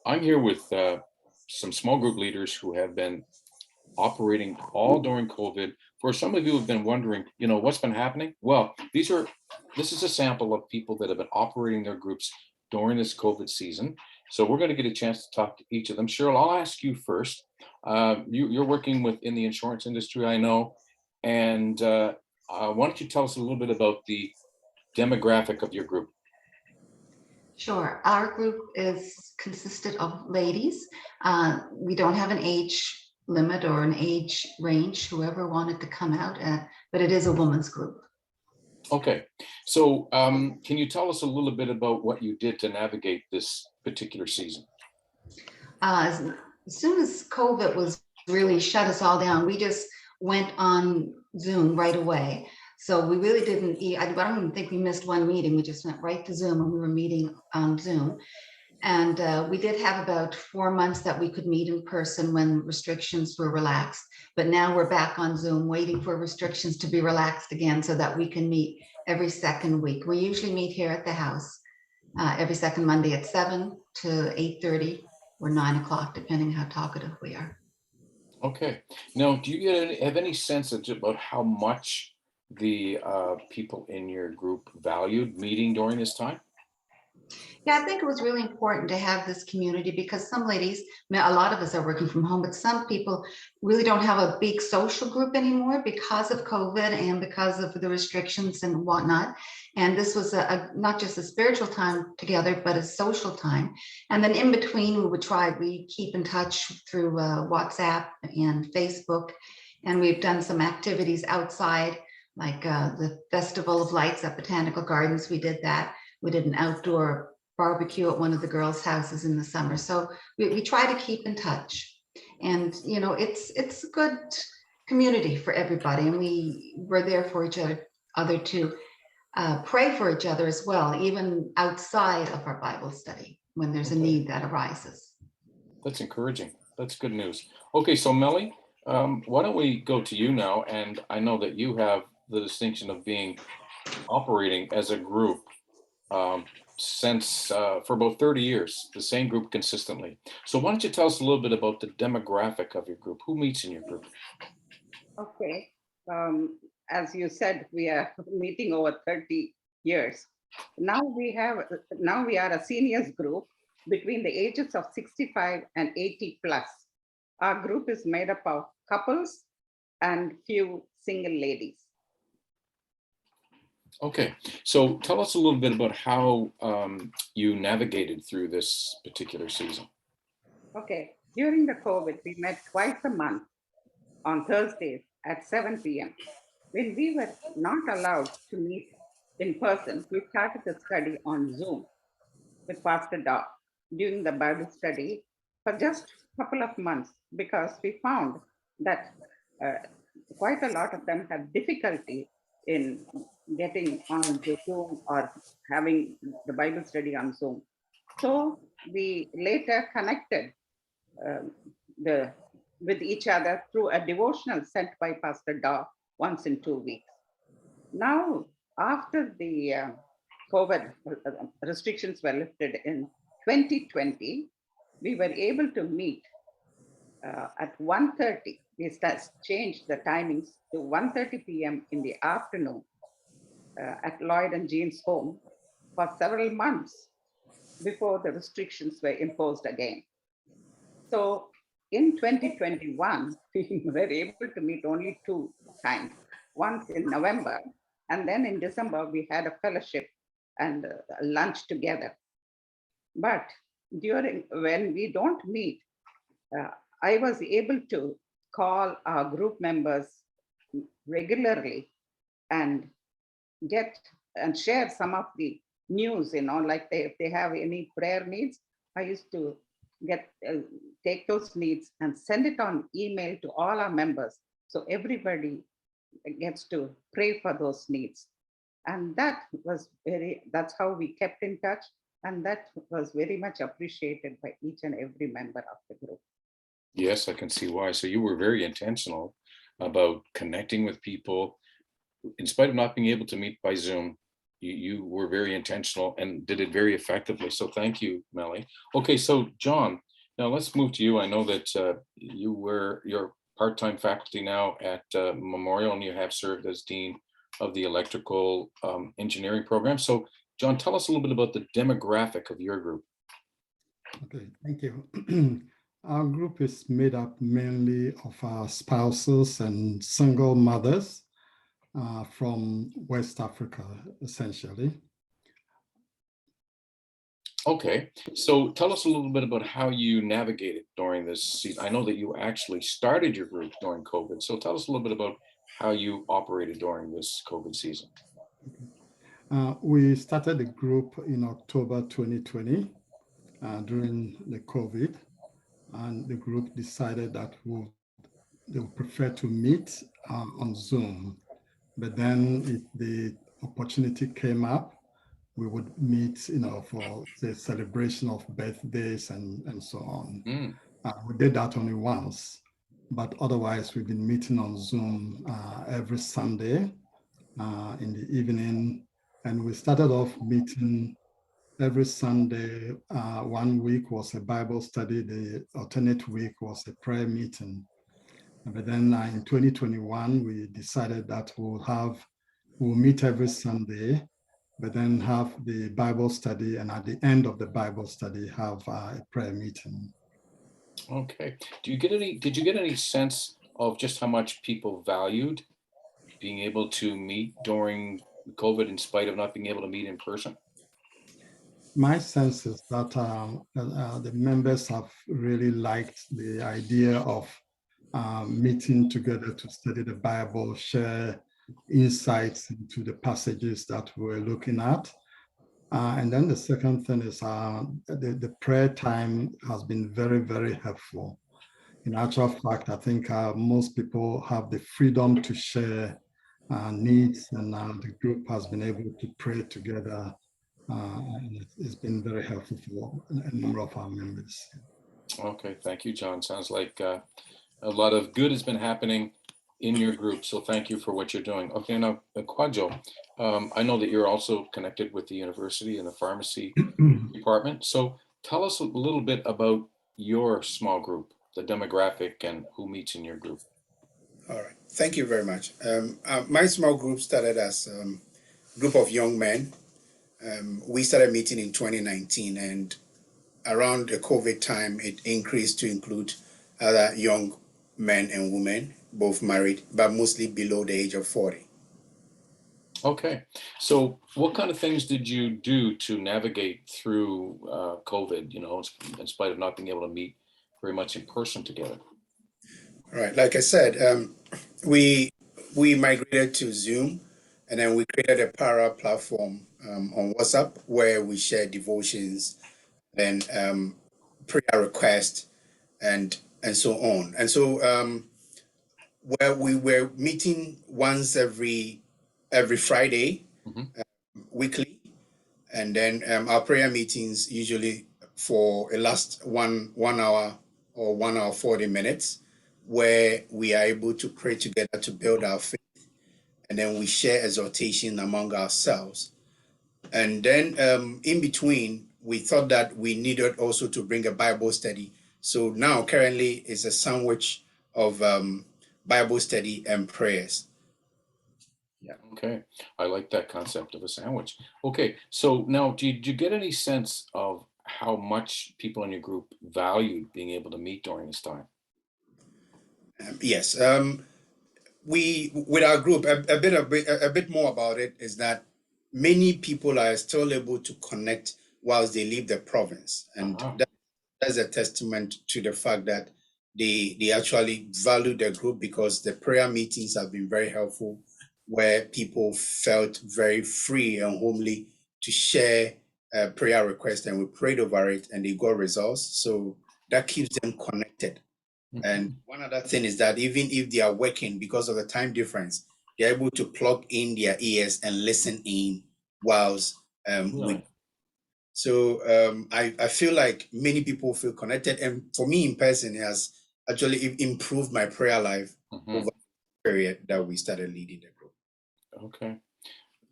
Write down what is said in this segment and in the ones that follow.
I'm here with some small group leaders who have been operating all during COVID. For some of you who've been wondering, what's been happening? Well, this is a sample of people that have been operating their groups during this COVID season. So we're going to get a chance to talk to each of them. Cheryl, I'll ask you first. You're working within the insurance industry, I know, and why don't you tell us a little bit about the demographic of your group? Sure. Our group is consisted of ladies. We don't have an age limit or an age range, whoever wanted to come out, but it is a woman's group. Okay, so can you tell us a little bit about what you did to navigate this particular season? As soon as COVID was really shut us all down, we just went on Zoom right away. So we really didn't, I don't even think we missed one meeting. We just went right to Zoom and we were meeting on Zoom. And we did have about 4 months that we could meet in person when restrictions were relaxed. But now we're back on Zoom waiting for restrictions to be relaxed again so that we can meet every second week. We usually meet here at the house every second Monday at 7 to 8:30 or 9 o'clock, depending how talkative we are. Okay. Now, do you have any sense about how much the people in your group valued meeting during this time? Yeah, I think it was really important to have this community because some ladies, a lot of us are working from home, but some people really don't have a big social group anymore because of COVID and because of the restrictions and whatnot. And this was not just a spiritual time together, but a social time. And then in between, we keep in touch through WhatsApp and Facebook. And we've done some activities outside, like the Festival of Lights at Botanical Gardens. We did that. We did an outdoor barbecue at one of the girls' houses in the summer. So we try to keep in touch. And, it's a good community for everybody. And we're there for each other to pray for each other as well, even outside of our Bible study when there's a need that arises. That's encouraging. That's good news. Okay, so Melly, why don't we go to you now? And I know that you have the distinction of being operating as a group since for about 30 years, the same group consistently. So why don't you tell us a little bit about the demographic of your group? Who meets in your group? Okay. As you said, we are meeting over 30 years. Now we are a seniors group between the ages of 65 and 80 plus. Our group is made up of couples and few single ladies. Okay, so tell us a little bit about how you navigated through this particular season. Okay, during the COVID, we met twice a month on Thursdays at 7 p.m. When we were not allowed to meet in person, we started the study on Zoom with Pastor Doc during the Bible study for just a couple of months because we found that quite a lot of them have difficulty in getting on the Zoom or having the Bible study on Zoom. So we later connected with each other through a devotional sent by Pastor Daw once in 2 weeks. Now, after the COVID restrictions were lifted in 2020, we were able to meet at 1:30. We changed the timings to 1:30 p.m. in the afternoon at Lloyd and Jean's home for several months before the restrictions were imposed again. So in 2021, we were able to meet only 2 times, once in November, and then in December, we had a fellowship and a lunch together. But when we don't meet, I was able to call our group members regularly and share some of the news, like if they have any prayer needs, I used to take those needs and send it on email to all our members. So everybody gets to pray for those needs. And that's how we kept in touch. And that was very much appreciated by each and every member of the group. Yes, I can see why. So you were very intentional about connecting with people. In spite of not being able to meet by Zoom, you were very intentional and did it very effectively. So thank you, Melly. Okay, so John, now let's move to you. I know that you're part-time faculty now at Memorial, and you have served as dean of the electrical engineering program. So John, tell us a little bit about the demographic of your group. Okay, thank you. Our group is made up mainly of our spouses and single mothers from West Africa, essentially. Okay, so tell us a little bit about how you navigated during this season. I know that you actually started your group during COVID, so tell us a little bit about how you operated during this COVID season. We started the group in October 2020 during the COVID, and the group decided that they would prefer to meet on Zoom. But then if the opportunity came up, we would meet, for the celebration of birthdays and so on. Mm. We did that only once, but otherwise we've been meeting on Zoom every Sunday in the evening. And we started off meeting every Sunday. 1 week was a Bible study. The alternate week was a prayer meeting. But then in 2021, we decided that we'll meet every Sunday, but then have the Bible study, and at the end of the Bible study, have a prayer meeting. Okay. Did you get any sense of just how much people valued being able to meet during COVID in spite of not being able to meet in person? My sense is that the members have really liked the idea of meeting together to study the Bible, share insights into the passages that we're looking at. And then the second thing is the prayer time has been very, very helpful. In actual fact, I think most people have the freedom to share needs, and the group has been able to pray together. And it's been very helpful for a number of our members. Okay, thank you, John. Sounds like a lot of good has been happening in your group. So thank you for what you're doing. Okay, now, Kwadjo, I know that you're also connected with the university and the pharmacy department. So tell us a little bit about your small group, the demographic, and who meets in your group. All right. Thank you very much. My small group started as a group of young men. We started meeting in 2019, and around the COVID time, it increased to include other young men and women, both married, but mostly below the age of 40. Okay, so what kind of things did you do to navigate through COVID, in spite of not being able to meet very much in person together? All right. Like I said, we migrated to Zoom, and then we created a para platform on WhatsApp where we share devotions and prayer requests and so on. And so where we were meeting once every Friday, weekly, and then our prayer meetings usually for a last one hour or 1 hour 40 minutes, where we are able to pray together to build our faith, and then we share exhortation among ourselves. And then in between, we thought that we needed also to bring a Bible study. So now currently it's a sandwich of Bible study and prayers. Yeah. Okay. I like that concept of a sandwich. Okay. So now, did you get any sense of how much people in your group valued being able to meet during this time? Yes. We, with our group, a bit more about it is that many people are still able to connect whilst they leave the province. And that's a testament to the fact that they actually value the group, because the prayer meetings have been very helpful, where people felt very free and homely to share prayer requests, and we prayed over it and they got results. So that keeps them connected. And one other thing is that even if they are working, because of the time difference, they're able to plug in their ears and listen in whilst we. So I feel like many people feel connected, and for me in person, it has actually improved my prayer life over the period that we started leading the group. Okay.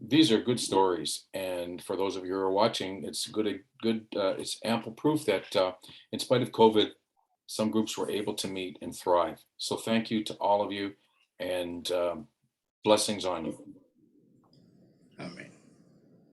these are good stories, and for those of you who are watching, it's it's ample proof that in spite of COVID, some groups were able to meet and thrive. So thank you to all of you, and blessings on you.